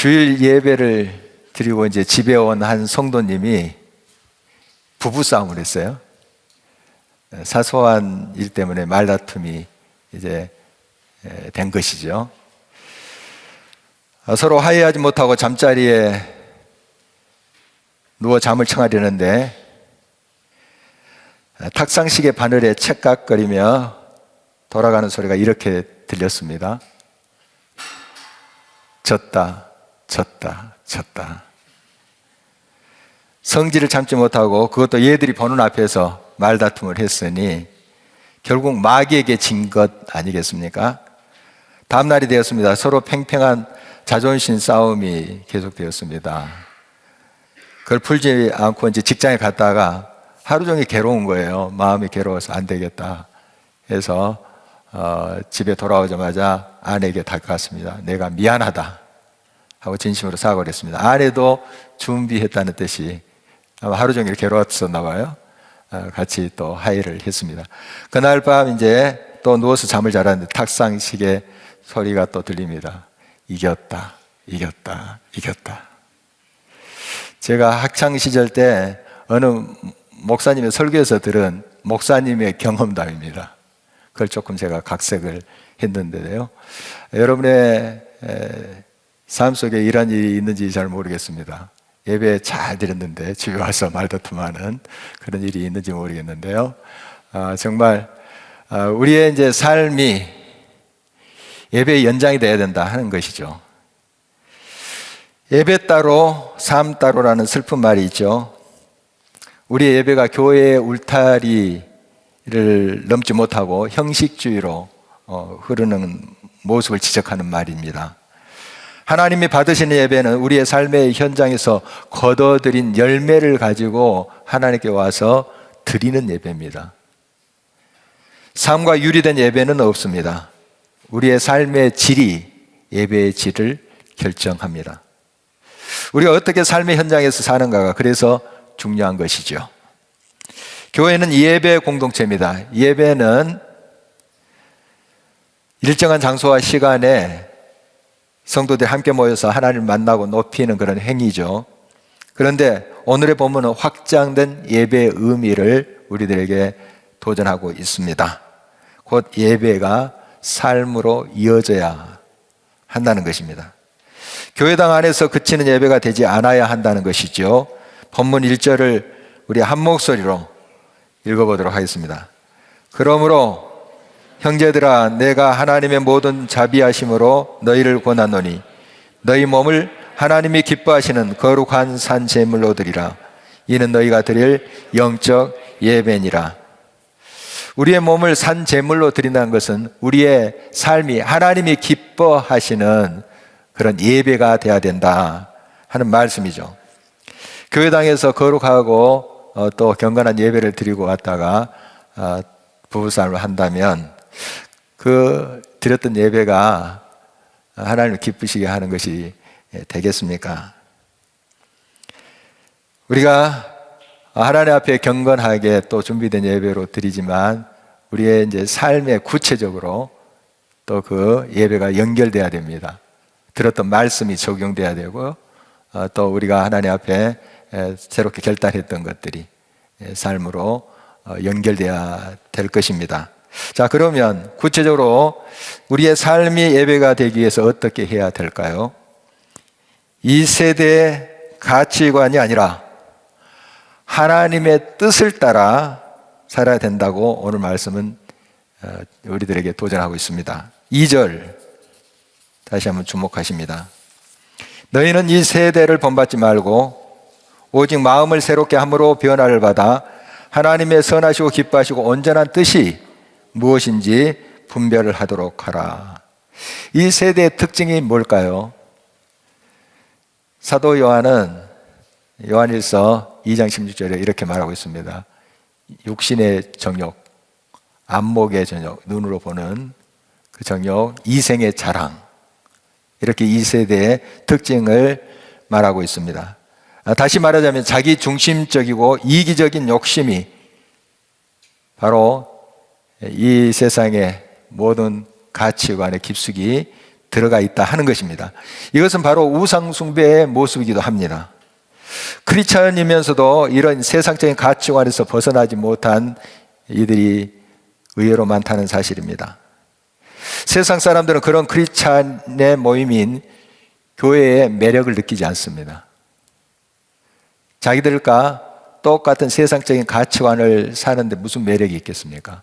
주일 예배를 드리고 이제 집에 온 한 성도님이 부부싸움을 했어요. 사소한 일 때문에 말다툼이 이제 된 것이죠. 서로 화해하지 못하고 잠자리에 누워 잠을 청하려는데 탁상시계 바늘에 첵깍거리며 돌아가는 소리가 이렇게 들렸습니다. 졌다, 졌다, 졌다. 성질을 참지 못하고 그것도 얘들이 보는 앞에서 말다툼을 했으니 결국 마귀에게 진 것 아니겠습니까? 다음 날이 되었습니다. 서로 팽팽한 자존심 싸움이 계속되었습니다. 그걸 풀지 않고 이제 직장에 갔다가 하루 종일 괴로운 거예요. 마음이 괴로워서 안 되겠다 해서 집에 돌아오자마자 아내에게 다가갔습니다. 내가 미안하다 하고 진심으로 사과를 했습니다. 아내도 준비했다는 뜻이 아마 하루 종일 괴로웠었나 봐요. 같이 또 화해를 했습니다. 그날 밤 이제 또 누워서 잠을 자았는데 탁상시계 소리가 또 들립니다. 이겼다, 이겼다, 이겼다. 제가 학창시절 때 어느 목사님의 설교에서 들은 목사님의 경험담입니다. 그걸 조금 제가 각색을 했는데요. 여러분의 삶 속에 이런 일이 있는지 잘 모르겠습니다. 예배 잘 드렸는데 집에 와서 말다툼하는 그런 일이 있는지 모르겠는데요. 정말 우리의 이제 삶이 예배의 연장이 되어야 된다 하는 것이죠. 예배 따로 삶 따로라는 슬픈 말이 있죠. 우리의 예배가 교회의 울타리를 넘지 못하고 형식주의로 흐르는 모습을 지적하는 말입니다. 하나님이 받으시는 예배는 우리의 삶의 현장에서 거둬들인 열매를 가지고 하나님께 와서 드리는 예배입니다. 삶과 유리된 예배는 없습니다. 우리의 삶의 질이 예배의 질을 결정합니다. 우리가 어떻게 삶의 현장에서 사는가가 그래서 중요한 것이죠. 교회는 예배 공동체입니다. 예배는 일정한 장소와 시간에 성도들이 함께 모여서 하나님을 만나고 높이는 그런 행위죠. 그런데 오늘의 본문은 확장된 예배의 의미를 우리들에게 도전하고 있습니다. 곧 예배가 삶으로 이어져야 한다는 것입니다. 교회당 안에서 그치는 예배가 되지 않아야 한다는 것이죠. 본문 1절을 우리 한 목소리로 읽어보도록 하겠습니다. 그러므로 형제들아 내가 하나님의 모든 자비하심으로 너희를 권하노니 너희 몸을 하나님이 기뻐하시는 거룩한 산 제물로 드리라. 이는 너희가 드릴 영적 예배니라. 우리의 몸을 산 제물로 드린다는 것은 우리의 삶이 하나님이 기뻐하시는 그런 예배가 되어야 된다 하는 말씀이죠. 교회당에서 거룩하고 또 경건한 예배를 드리고 왔다가 부부싸움을 한다면 그 드렸던 예배가 하나님을 기쁘시게 하는 것이 되겠습니까? 우리가 하나님 앞에 경건하게 또 준비된 예배로 드리지만 우리의 이제 삶에 구체적으로 또 그 예배가 연결돼야 됩니다. 들었던 말씀이 적용돼야 되고 또 우리가 하나님 앞에 새롭게 결단했던 것들이 삶으로 연결돼야 될 것입니다. 자, 그러면 구체적으로 우리의 삶이 예배가 되기 위해서 어떻게 해야 될까요? 이 세대의 가치관이 아니라 하나님의 뜻을 따라 살아야 된다고 오늘 말씀은 우리들에게 도전하고 있습니다. 2절 다시 한번 주목하십니다. 너희는 이 세대를 본받지 말고 오직 마음을 새롭게 함으로 변화를 받아 하나님의 선하시고 기뻐하시고 온전한 뜻이 무엇인지 분별을 하도록 하라. 이 세대의 특징이 뭘까요? 사도 요한은 요한일서 2장 16절에 이렇게 말하고 있습니다. 육신의 정욕, 안목의 정욕, 눈으로 보는 그 정욕, 이생의 자랑, 이렇게 이 세대의 특징을 말하고 있습니다. 다시 말하자면 자기 중심적이고 이기적인 욕심이 바로 이 세상의 모든 가치관에 깊숙이 들어가 있다 하는 것입니다. 이것은 바로 우상숭배의 모습이기도 합니다. 크리스천이면서도 이런 세상적인 가치관에서 벗어나지 못한 이들이 의외로 많다는 사실입니다. 세상 사람들은 그런 크리스찬의 모임인 교회의 매력을 느끼지 않습니다. 자기들과 똑같은 세상적인 가치관을 사는데 무슨 매력이 있겠습니까?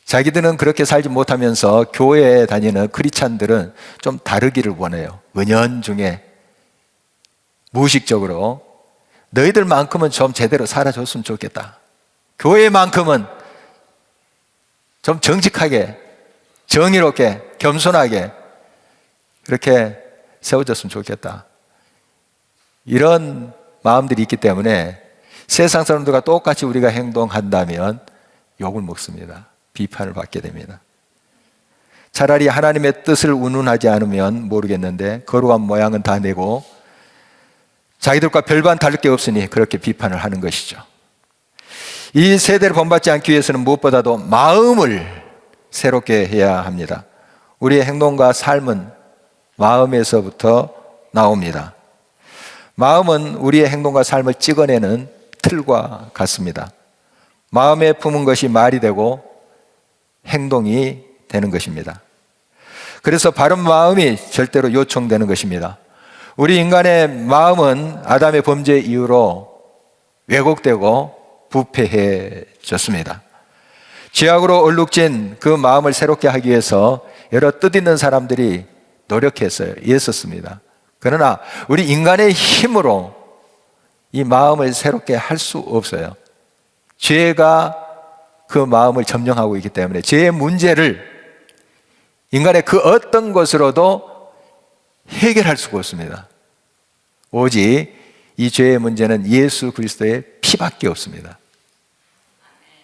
자기들은 그렇게 살지 못하면서 교회에 다니는 크리스찬들은 좀 다르기를 원해요. 은연중에 무의식적으로 너희들만큼은 좀 제대로 살아줬으면 좋겠다. 교회만큼은 좀 정직하게, 정의롭게, 겸손하게 그렇게 세워졌으면 좋겠다. 이런 마음들이 있기 때문에 세상 사람들과 똑같이 우리가 행동한다면 욕을 먹습니다. 비판을 받게 됩니다. 차라리 하나님의 뜻을 운운하지 않으면 모르겠는데 거룩한 모양은 다 내고 자기들과 별반 다를 게 없으니 그렇게 비판을 하는 것이죠. 이 세대를 본받지 않기 위해서는 무엇보다도 마음을 새롭게 해야 합니다. 우리의 행동과 삶은 마음에서부터 나옵니다. 마음은 우리의 행동과 삶을 찍어내는 틀과 같습니다. 마음에 품은 것이 말이 되고 행동이 되는 것입니다. 그래서 바른 마음이 절대로 요청되는 것입니다. 우리 인간의 마음은 아담의 범죄 이후로 왜곡되고 부패해졌습니다. 죄악으로 얼룩진 그 마음을 새롭게 하기 위해서 여러 뜻있는 사람들이 노력했어요. 애썼습니다. 그러나 우리 인간의 힘으로 이 마음을 새롭게 할 수 없어요. 죄가 그 마음을 점령하고 있기 때문에 죄의 문제를 인간의 그 어떤 것으로도 해결할 수가 없습니다. 오직 이 죄의 문제는 예수 그리스도의 피밖에 없습니다.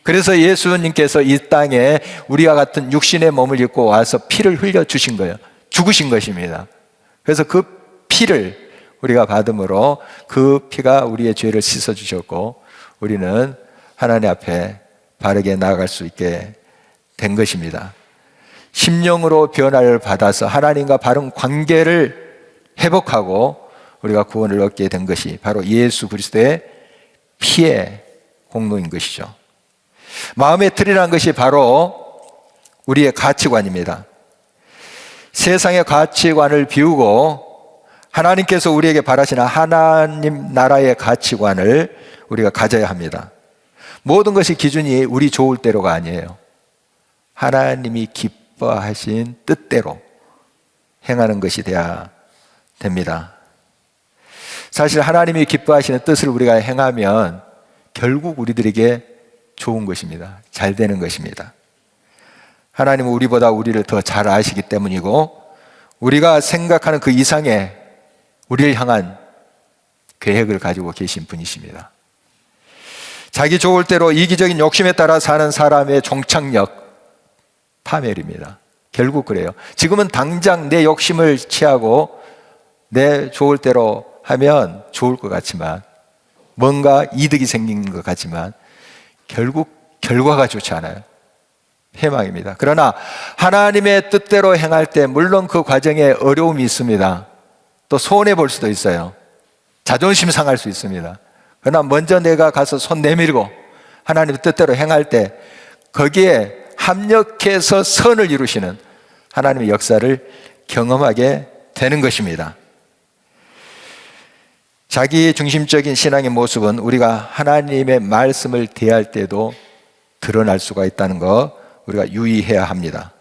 그래서 예수님께서 이 땅에 우리와 같은 육신의 몸을 입고 와서 피를 흘려 주신 거예요. 죽으신 것입니다. 그래서 그 피를 우리가 받음으로 그 피가 우리의 죄를 씻어 주셨고 우리는 하나님 앞에 바르게 나아갈 수 있게 된 것입니다. 심령으로 변화를 받아서 하나님과 바른 관계를 회복하고 우리가 구원을 얻게 된 것이 바로 예수 그리스도의 피의 공로인 것이죠. 마음의 틀이라는 것이 바로 우리의 가치관입니다. 세상의 가치관을 비우고 하나님께서 우리에게 바라시는 하나님 나라의 가치관을 우리가 가져야 합니다. 모든 것이 기준이 우리 좋을 대로가 아니에요. 하나님이 기뻐하신 뜻대로 행하는 것이 돼야 됩니다. 사실 하나님이 기뻐하시는 뜻을 우리가 행하면 결국 우리들에게 좋은 것입니다. 잘 되는 것입니다. 하나님은 우리보다 우리를 더 잘 아시기 때문이고 우리가 생각하는 그 이상의 우리를 향한 계획을 가지고 계신 분이십니다. 자기 좋을 대로 이기적인 욕심에 따라 사는 사람의 종착역 파멸입니다. 결국 그래요. 지금은 당장 내 욕심을 취하고 내 좋을 대로 하면 좋을 것 같지만 뭔가 이득이 생긴 것 같지만 결국 결과가 좋지 않아요. 패망입니다. 그러나 하나님의 뜻대로 행할 때 물론 그 과정에 어려움이 있습니다. 또 손해볼 수도 있어요. 자존심 상할 수 있습니다. 그러나 먼저 내가 가서 손 내밀고 하나님의 뜻대로 행할 때 거기에 합력해서 선을 이루시는 하나님의 역사를 경험하게 되는 것입니다. 자기 중심적인 신앙의 모습은 우리가 하나님의 말씀을 대할 때도 드러날 수가 있다는 거 우리가 유의해야 합니다.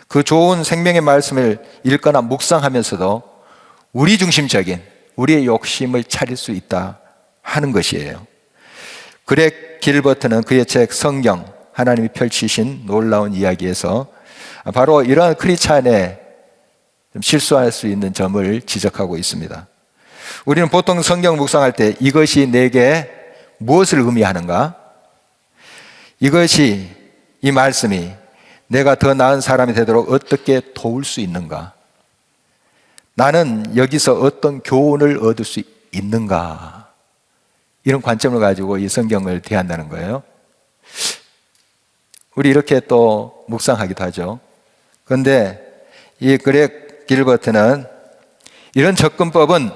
그 좋은 생명의 말씀을 읽거나 묵상하면서도 우리 중심적인 우리의 욕심을 차릴 수 있다 하는 것이에요. 그렉 길버트는 그의 책 성경 하나님이 펼치신 놀라운 이야기에서 바로 이러한 크리스찬의 실수할 수 있는 점을 지적하고 있습니다. 우리는 보통 성경 묵상할 때 이것이 내게 무엇을 의미하는가? 이것이 이 말씀이 내가 더 나은 사람이 되도록 어떻게 도울 수 있는가? 나는 여기서 어떤 교훈을 얻을 수 있는가? 이런 관점을 가지고 이 성경을 대한다는 거예요. 우리 이렇게 또 묵상하기도 하죠. 그런데 이 그렉 길버트는 이런 접근법은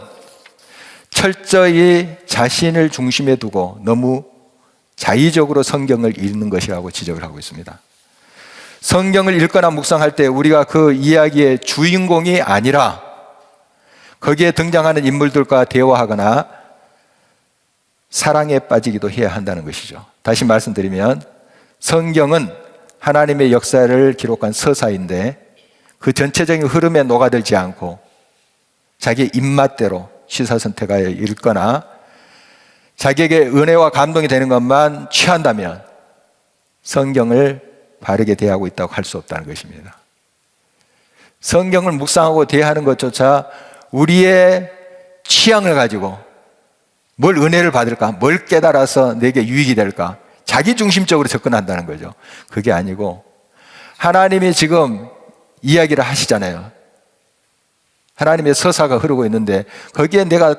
철저히 자신을 중심에 두고 너무 자의적으로 성경을 읽는 것이라고 지적을 하고 있습니다. 성경을 읽거나 묵상할 때 우리가 그 이야기의 주인공이 아니라 거기에 등장하는 인물들과 대화하거나 사랑에 빠지기도 해야 한다는 것이죠. 다시 말씀드리면 성경은 하나님의 역사를 기록한 서사인데 그 전체적인 흐름에 녹아들지 않고 자기 입맛대로 시사선택하여 읽거나 자기에게 은혜와 감동이 되는 것만 취한다면 성경을 바르게 대하고 있다고 할 수 없다는 것입니다. 성경을 묵상하고 대하는 것조차 우리의 취향을 가지고 뭘 은혜를 받을까, 뭘 깨달아서 내게 유익이 될까, 자기중심적으로 접근한다는 거죠. 그게 아니고 하나님이 지금 이야기를 하시잖아요. 하나님의 서사가 흐르고 있는데 거기에 내가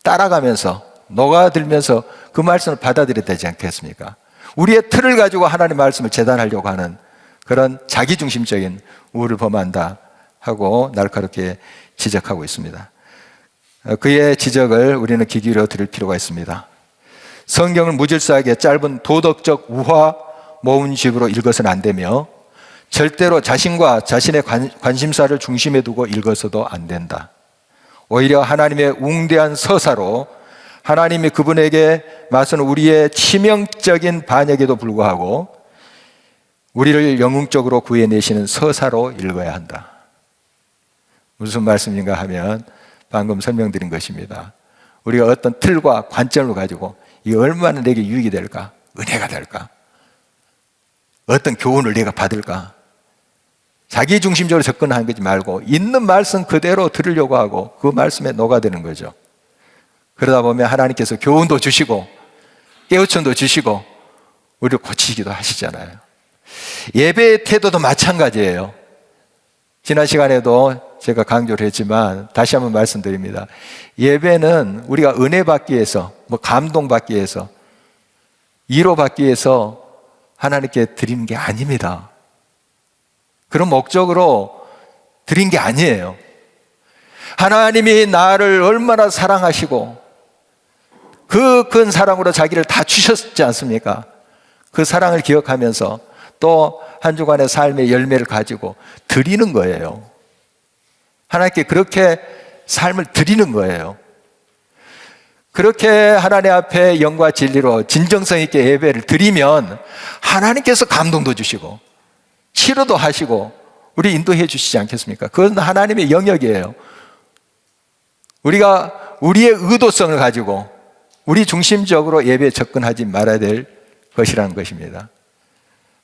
따라가면서 녹아들면서 그 말씀을 받아들여야 되지 않겠습니까? 우리의 틀을 가지고 하나님의 말씀을 재단하려고 하는 그런 자기중심적인 우를 범한다 하고 날카롭게 지적하고 있습니다. 그의 지적을 우리는 귀 기울여 들을 필요가 있습니다. 성경을 무질서하게 짧은 도덕적 우화 모음집으로 읽어서는 안 되며 절대로 자신과 자신의 관심사를 중심에 두고 읽어서도 안 된다. 오히려 하나님의 웅대한 서사로 하나님이 그분에게 맞서는 우리의 치명적인 반역에도 불구하고 우리를 영웅적으로 구해내시는 서사로 읽어야 한다. 무슨 말씀인가 하면 방금 설명드린 것입니다. 우리가 어떤 틀과 관점을 가지고 이게 얼마나 내게 유익이 될까? 은혜가 될까? 어떤 교훈을 내가 받을까? 자기 중심적으로 접근하는 거지 말고 있는 말씀 그대로 들으려고 하고 그 말씀에 녹아드는 거죠. 그러다 보면 하나님께서 교훈도 주시고 깨우침도 주시고 우리를 고치기도 하시잖아요. 예배의 태도도 마찬가지예요. 지난 시간에도 제가 강조를 했지만 다시 한번 말씀드립니다. 예배는 우리가 은혜 받기 위해서, 감동 받기 위해서, 위로 받기 위해서 하나님께 드리는 게 아닙니다. 그런 목적으로 드린 게 아니에요. 하나님이 나를 얼마나 사랑하시고 그 큰 사랑으로 자기를 다 주셨지 않습니까? 그 사랑을 기억하면서 또 한 주간의 삶의 열매를 가지고 드리는 거예요. 하나님께 그렇게 삶을 드리는 거예요. 그렇게 하나님 앞에 영과 진리로 진정성 있게 예배를 드리면 하나님께서 감동도 주시고 치료도 하시고 우리 인도해 주시지 않겠습니까? 그건 하나님의 영역이에요. 우리가 우리의 의도성을 가지고 우리 중심적으로 예배에 접근하지 말아야 될 것이라는 것입니다.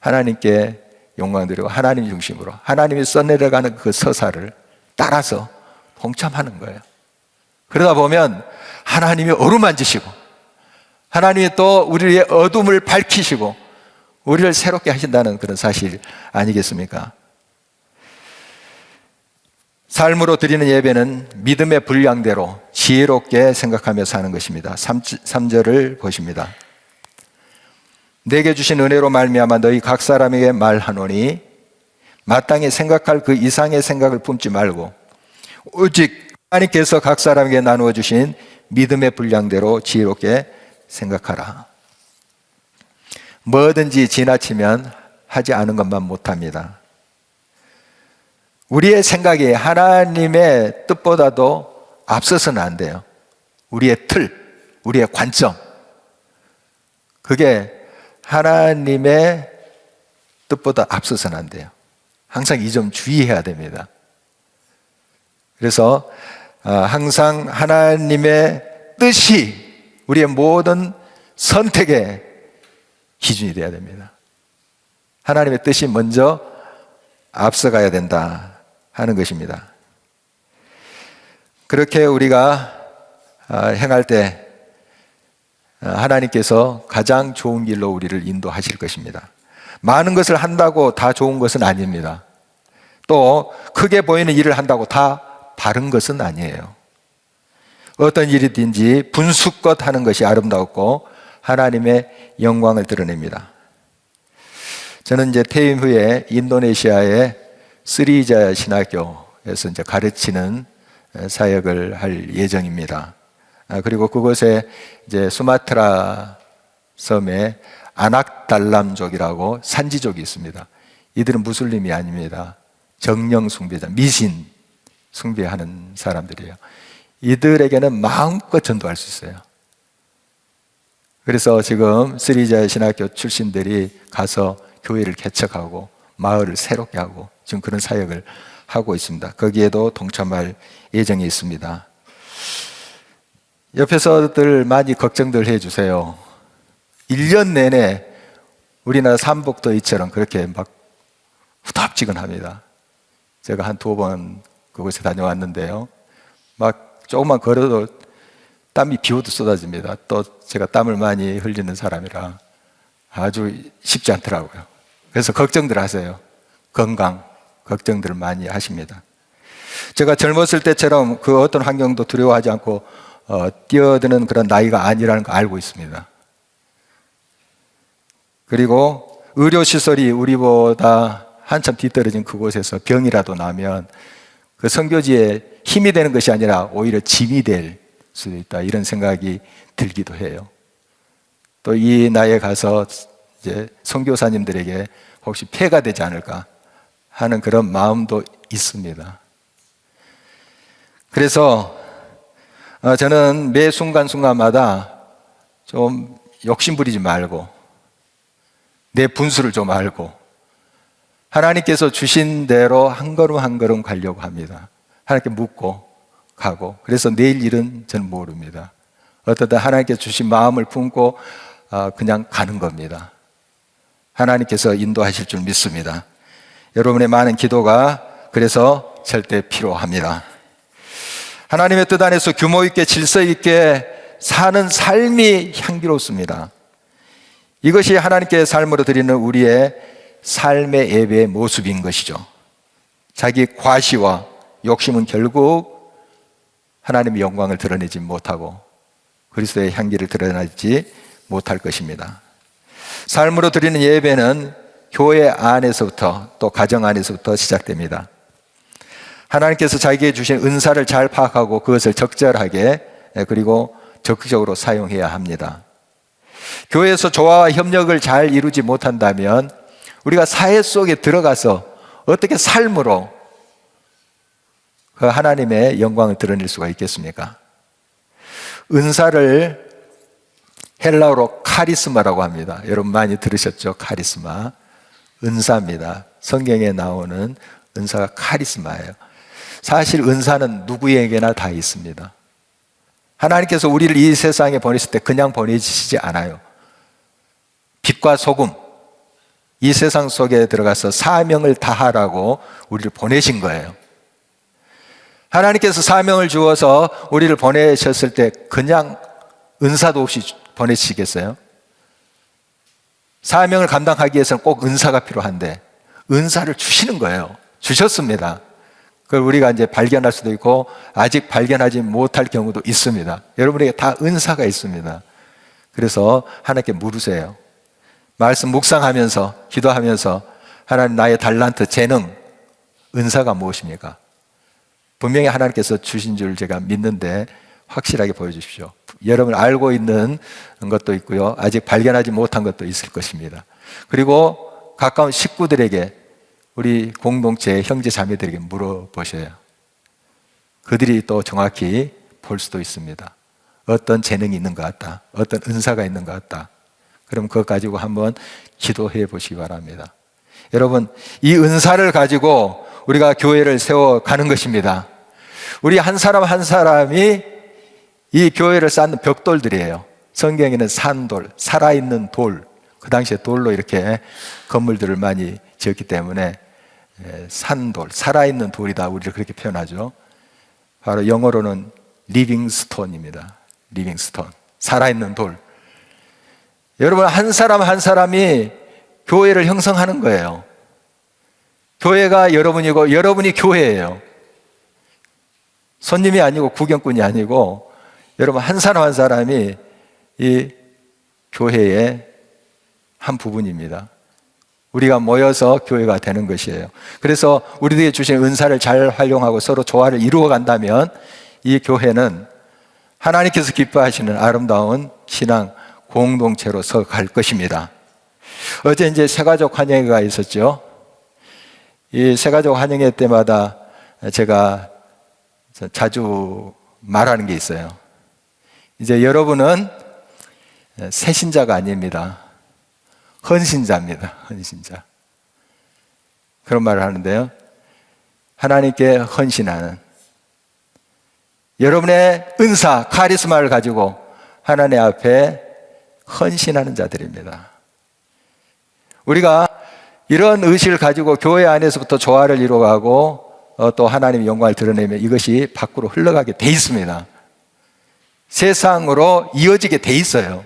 하나님께 영광 드리고 하나님 중심으로 하나님이 써내려가는 그 서사를 따라서 동참하는 거예요. 그러다 보면 하나님이 어루만지시고 하나님이 또 우리의 어둠을 밝히시고 우리를 새롭게 하신다는 그런 사실 아니겠습니까? 삶으로 드리는 예배는 믿음의 분량대로 지혜롭게 생각하며 사는 것입니다. 3절을 보십니다. 내게 주신 은혜로 말미암아 너희 각 사람에게 말하노니 마땅히 생각할 그 이상의 생각을 품지 말고 오직 하나님께서 각 사람에게 나누어 주신 믿음의 분량대로 지혜롭게 생각하라. 뭐든지 지나치면 하지 않은 것만 못합니다. 우리의 생각이 하나님의 뜻보다도 앞서서는 안 돼요. 우리의 틀, 우리의 관점, 그게 하나님의 뜻보다 앞서서는 안 돼요. 항상 이 점 주의해야 됩니다. 그래서 항상 하나님의 뜻이 우리의 모든 선택의 기준이 되어야 됩니다. 하나님의 뜻이 먼저 앞서가야 된다 하는 것입니다. 그렇게 우리가 행할 때 하나님께서 가장 좋은 길로 우리를 인도하실 것입니다. 많은 것을 한다고 다 좋은 것은 아닙니다. 또 크게 보이는 일을 한다고 다 바른 것은 아니에요. 어떤 일이든지 분수껏 하는 것이 아름다웠고 하나님의 영광을 드러냅니다. 저는 이제 퇴임 후에 인도네시아에 쓰리자 신학교에서 이제 가르치는 사역을 할 예정입니다. 그리고 그곳에 이제 수마트라 섬에 아낙달람족이라고 산지족이 있습니다. 이들은 무슬림이 아닙니다. 정령 숭배자, 미신 숭배하는 사람들이에요. 이들에게는 마음껏 전도할 수 있어요. 그래서 지금 쓰리자 신학교 출신들이 가서 교회를 개척하고 마을을 새롭게 하고 지금 그런 사역을 하고 있습니다. 거기에도 동참할 예정이 있습니다. 옆에서들 많이 걱정들 해주세요. 1년 내내 우리나라 삼복도이처럼 그렇게 막 후덥지근합니다. 제가 한 2번 그곳에 다녀왔는데요. 막 조금만 걸어도 땀이 비 오듯 쏟아집니다. 또 제가 땀을 많이 흘리는 사람이라 아주 쉽지 않더라고요. 그래서 걱정들 하세요. 건강 걱정들을 많이 하십니다. 제가 젊었을 때처럼 그 어떤 환경도 두려워하지 않고 뛰어드는 그런 나이가 아니라는 거 알고 있습니다. 그리고 의료시설이 우리보다 한참 뒤떨어진 그곳에서 병이라도 나면 그 선교지에 힘이 되는 것이 아니라 오히려 짐이 될 수도 있다, 이런 생각이 들기도 해요. 또 이 나이에 가서 이제 선교사님들에게 혹시 폐가 되지 않을까 하는 그런 마음도 있습니다. 그래서 저는 매 순간순간마다 좀 욕심부리지 말고 내 분수를 좀 알고 하나님께서 주신 대로 한 걸음 한 걸음 가려고 합니다. 하나님께 묻고 가고, 그래서 내일 일은 저는 모릅니다. 어떠다 하나님께서 주신 마음을 품고 그냥 가는 겁니다. 하나님께서 인도하실 줄 믿습니다. 여러분의 많은 기도가 그래서 절대 필요합니다. 하나님의 뜻 안에서 규모 있게 질서 있게 사는 삶이 향기롭습니다. 이것이 하나님께 삶으로 드리는 우리의 삶의 예배의 모습인 것이죠. 자기 과시와 욕심은 결국 하나님의 영광을 드러내지 못하고 그리스도의 향기를 드러내지 못할 것입니다. 삶으로 드리는 예배는 교회 안에서부터 또 가정 안에서부터 시작됩니다. 하나님께서 자기에게 주신 은사를 잘 파악하고 그것을 적절하게 그리고 적극적으로 사용해야 합니다. 교회에서 조화와 협력을 잘 이루지 못한다면 우리가 사회 속에 들어가서 어떻게 삶으로 그 하나님의 영광을 드러낼 수가 있겠습니까? 은사를 헬라어로 카리스마라고 합니다. 여러분 많이 들으셨죠? 카리스마. 은사입니다. 성경에 나오는 은사가 카리스마예요. 사실 은사는 누구에게나 다 있습니다. 하나님께서 우리를 이 세상에 보내실 때 그냥 보내시지 않아요. 빛과 소금, 이 세상 속에 들어가서 사명을 다하라고 우리를 보내신 거예요. 하나님께서 사명을 주어서 우리를 보내셨을 때 그냥 은사도 없이 보내시겠어요? 사명을 감당하기 위해서는 꼭 은사가 필요한데 은사를 주시는 거예요. 주셨습니다. 그걸 우리가 이제 발견할 수도 있고 아직 발견하지 못할 경우도 있습니다. 여러분에게 다 은사가 있습니다. 그래서 하나님께 물으세요. 말씀 묵상하면서 기도하면서 하나님, 나의 달란트, 재능, 은사가 무엇입니까? 분명히 하나님께서 주신 줄 제가 믿는데 확실하게 보여주십시오. 여러분 알고 있는 것도 있고요, 아직 발견하지 못한 것도 있을 것입니다. 그리고 가까운 식구들에게, 우리 공동체 형제 자매들에게 물어보셔요. 그들이 또 정확히 볼 수도 있습니다. 어떤 재능이 있는 것 같다, 어떤 은사가 있는 것 같다. 그럼 그것 가지고 한번 기도해 보시기 바랍니다. 여러분, 이 은사를 가지고 우리가 교회를 세워가는 것입니다. 우리 한 사람 한 사람이 이 교회를 쌓는 벽돌들이에요. 성경에는 산돌, 살아있는 돌, 그 당시에 돌로 이렇게 건물들을 많이 지었기 때문에 산돌, 살아있는 돌이다, 우리를 그렇게 표현하죠. 바로 영어로는 리빙스톤입니다. 리빙스톤, 살아있는 돌. 여러분, 한 사람 한 사람이 교회를 형성하는 거예요. 교회가 여러분이고 여러분이 교회예요. 손님이 아니고 구경꾼이 아니고 여러분 한 사람 한 사람이 이 교회의 한 부분입니다. 우리가 모여서 교회가 되는 것이에요. 그래서 우리들에게 주신 은사를 잘 활용하고 서로 조화를 이루어 간다면 이 교회는 하나님께서 기뻐하시는 아름다운 신앙 공동체로 서 갈 것입니다. 어제 이제 새가족 환영회가 있었죠. 이 새가족 환영회 때마다 제가 자주 말하는 게 있어요. 이제 여러분은 새신자가 아닙니다. 헌신자입니다. 헌신자. 그런 말을 하는데요. 하나님께 헌신하는, 여러분의 은사, 카리스마를 가지고 하나님 앞에 헌신하는 자들입니다. 우리가 이런 의식을 가지고 교회 안에서부터 조화를 이루어가고 또 하나님의 영광을 드러내면 이것이 밖으로 흘러가게 돼 있습니다. 세상으로 이어지게 돼 있어요.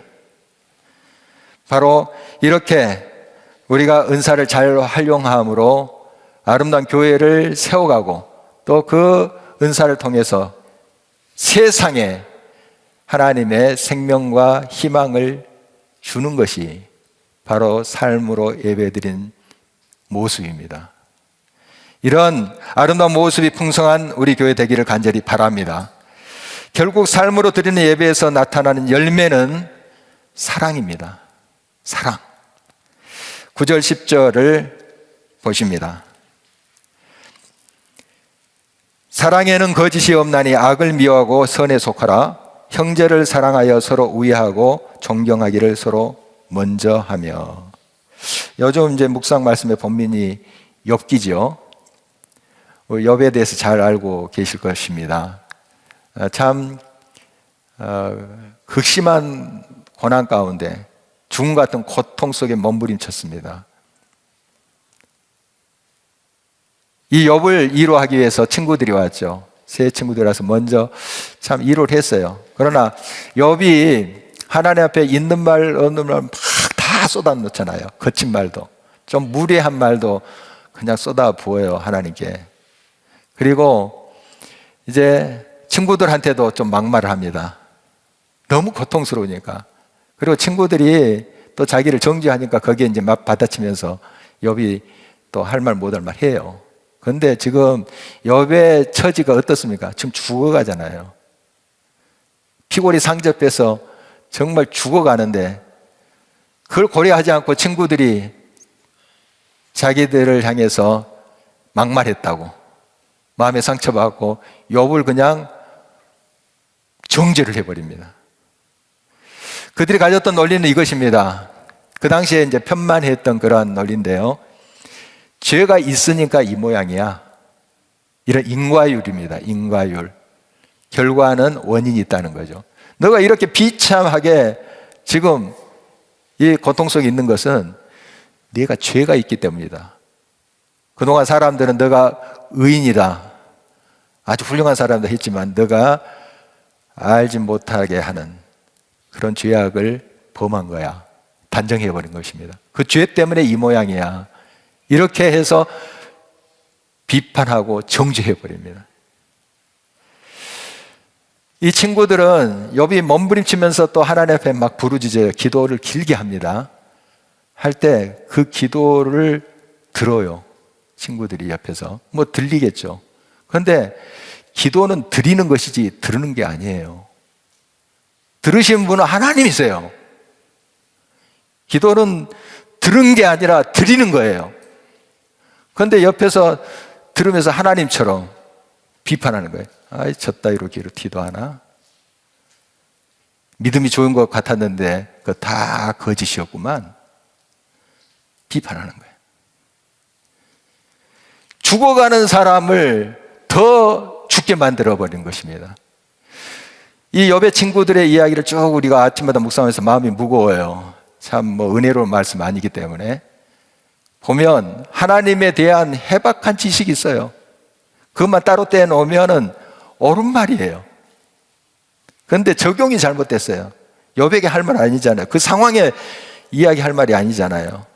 바로 이렇게 우리가 은사를 잘 활용함으로 아름다운 교회를 세워가고 또 그 은사를 통해서 세상에 하나님의 생명과 희망을 주는 것이 바로 삶으로 예배드린 모습입니다. 이런 아름다운 모습이 풍성한 우리 교회 되기를 간절히 바랍니다. 결국 삶으로 드리는 예배에서 나타나는 열매는 사랑입니다. 사랑. 9절 10절을 보십니다. 사랑에는 거짓이 없나니 악을 미워하고 선에 속하라. 형제를 사랑하여 서로 우애하고 존경하기를 서로 먼저 하며. 요즘 이제 묵상 말씀의 본민이 욥기죠. 욥에 대해서 잘 알고 계실 것입니다. 참 극심한 고난 가운데 죽음 같은 고통 속에 몸부림쳤습니다. 이 욥을 위로하기 위해서 친구들이 왔죠. 세 친구들이 와서 먼저 참 위로를 했어요. 그러나 욥이 하나님 앞에 있는 말 없는 말 막 다 쏟아놓잖아요. 거친 말도 좀 무례한 말도 그냥 쏟아 부어요, 하나님께. 그리고 이제 친구들한테도 좀 막말을 합니다. 너무 고통스러우니까. 그리고 친구들이 또 자기를 정죄하니까 거기에 이제 막 받아치면서 욥이 또 할 말 못 할 말 해요. 그런데 지금 욥의 처지가 어떻습니까? 지금 죽어가잖아요. 피골이 상접해서 정말 죽어가는데 그걸 고려하지 않고 친구들이 자기들을 향해서 막말했다고 마음에 상처받고 욥을 그냥 정죄를 해버립니다. 그들이 가졌던 논리는 이것입니다. 그 당시에 이제 편만했던 그러한 논리인데요. 죄가 있으니까 이 모양이야. 이런 인과율입니다. 인과율. 결과는 원인이 있다는 거죠. 너가 이렇게 비참하게 지금 이 고통 속에 있는 것은 네가 죄가 있기 때문이다. 그동안 사람들은 너가 의인이다, 아주 훌륭한 사람도 했지만 너가 알지 못하게 하는 그런 죄악을 범한 거야. 단정해버린 것입니다. 그 죄 때문에 이 모양이야. 이렇게 해서 비판하고 정죄해버립니다. 이 친구들은 욥이 몸부림치면서 또 하나님 앞에 막 부르짖어요. 기도를 길게 합니다. 할 때 그 기도를 들어요. 친구들이 옆에서. 뭐 들리겠죠. 그런데 기도는 드리는 것이지 들으는 게 아니에요. 들으신 분은 하나님이세요. 기도는 들은 게 아니라 드리는 거예요. 그런데 옆에서 들으면서 하나님처럼 비판하는 거예요. 아이, 저 따위로 기도하나? 믿음이 좋은 것 같았는데 그거 다 거짓이었구만. 비판하는 거예요. 죽어가는 사람을 더 죽게 만들어버린 것입니다. 이 욥의 친구들의 이야기를 쭉 우리가 아침마다 묵상하면서 마음이 무거워요. 참 뭐 은혜로운 말씀 아니기 때문에. 보면 하나님에 대한 해박한 지식이 있어요. 그것만 따로 떼놓으면은 옳은 말이에요. 그런데 적용이 잘못됐어요. 욥에게 할 말 아니잖아요. 그 상황에 이야기할 말이 아니잖아요.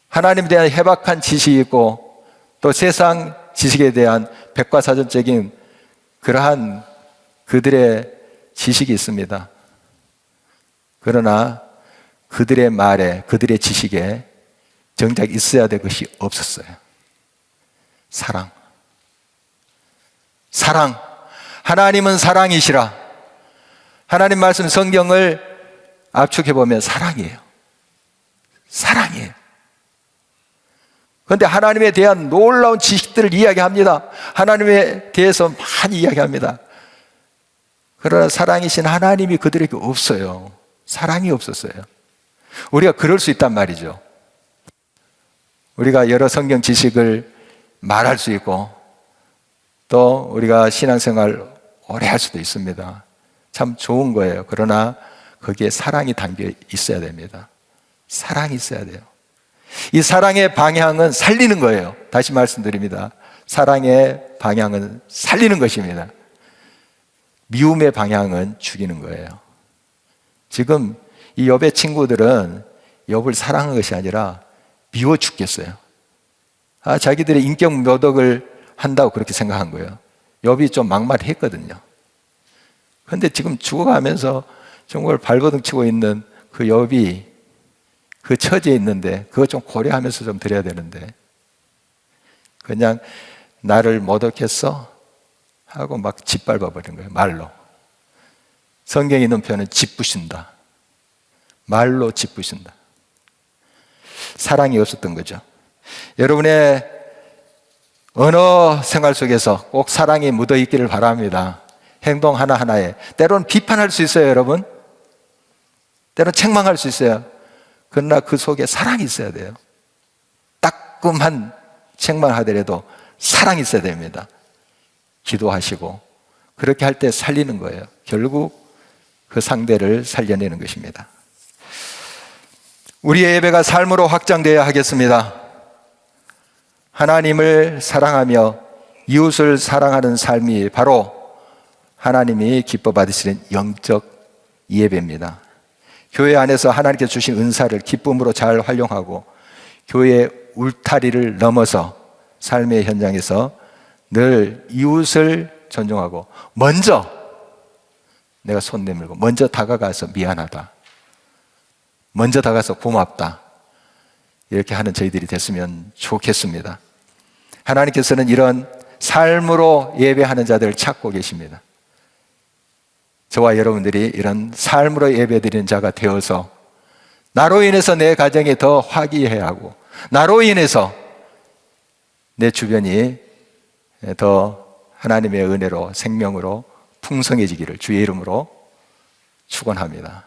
하나님에 대한 해박한 지식이 있고 또 세상 지식에 대한 백과사전적인 그러한 그들의 지식이 있습니다. 그러나 그들의 말에, 그들의 지식에 정작 있어야 될 것이 없었어요. 사랑. 사랑. 하나님은 사랑이시라. 하나님 말씀 성경을 압축해 보면 사랑이에요. 사랑이에요. 그런데 하나님에 대한 놀라운 지식들을 이야기합니다. 하나님에 대해서 많이 이야기합니다. 그러나 사랑이신 하나님이 그들에게 없어요. 사랑이 없었어요. 우리가 그럴 수 있단 말이죠. 우리가 여러 성경 지식을 말할 수 있고 또 우리가 신앙생활 오래 할 수도 있습니다. 참 좋은 거예요. 그러나 거기에 사랑이 담겨 있어야 됩니다. 사랑이 있어야 돼요. 이 사랑의 방향은 살리는 거예요. 다시 말씀드립니다. 사랑의 방향은 살리는 것입니다. 미움의 방향은 죽이는 거예요. 지금 이 욥의 친구들은 욥을 사랑한 것이 아니라 미워 죽겠어요. 자기들의 인격 모독을 한다고 그렇게 생각한 거예요. 욥이 좀 막말했거든요. 그런데 지금 죽어가면서 정말 발버둥 치고 있는 그 욥이 그 처지에 있는데 그거 좀 고려하면서 좀 드려야 되는데 그냥 나를 모독했어? 하고 막 짓밟아 버린 거예요. 말로. 성경에 있는 표현은 짓부신다. 말로 짓부신다. 사랑이 없었던 거죠. 여러분의 언어 생활 속에서 꼭 사랑이 묻어 있기를 바랍니다. 행동 하나하나에. 때로는 비판할 수 있어요, 여러분. 때로는 책망할 수 있어요. 그러나 그 속에 사랑이 있어야 돼요. 따끔한 책망하더라도 사랑이 있어야 됩니다. 기도하시고 그렇게 할 때 살리는 거예요. 결국 그 상대를 살려내는 것입니다. 우리의 예배가 삶으로 확장되어야 하겠습니다. 하나님을 사랑하며 이웃을 사랑하는 삶이 바로 하나님이 기뻐 받으시는 영적 예배입니다. 교회 안에서 하나님께 주신 은사를 기쁨으로 잘 활용하고 교회의 울타리를 넘어서 삶의 현장에서 늘 이웃을 존중하고 먼저 내가 손 내밀고 먼저 다가가서 미안하다, 먼저 다가가서 고맙다, 이렇게 하는 저희들이 됐으면 좋겠습니다. 하나님께서는 이런 삶으로 예배하는 자들을 찾고 계십니다. 저와 여러분들이 이런 삶으로 예배드리는 자가 되어서 나로 인해서 내 가정이 더 화기애애하고 나로 인해서 내 주변이 더 하나님의 은혜로 생명으로 풍성해지기를 주의 이름으로 축원합니다.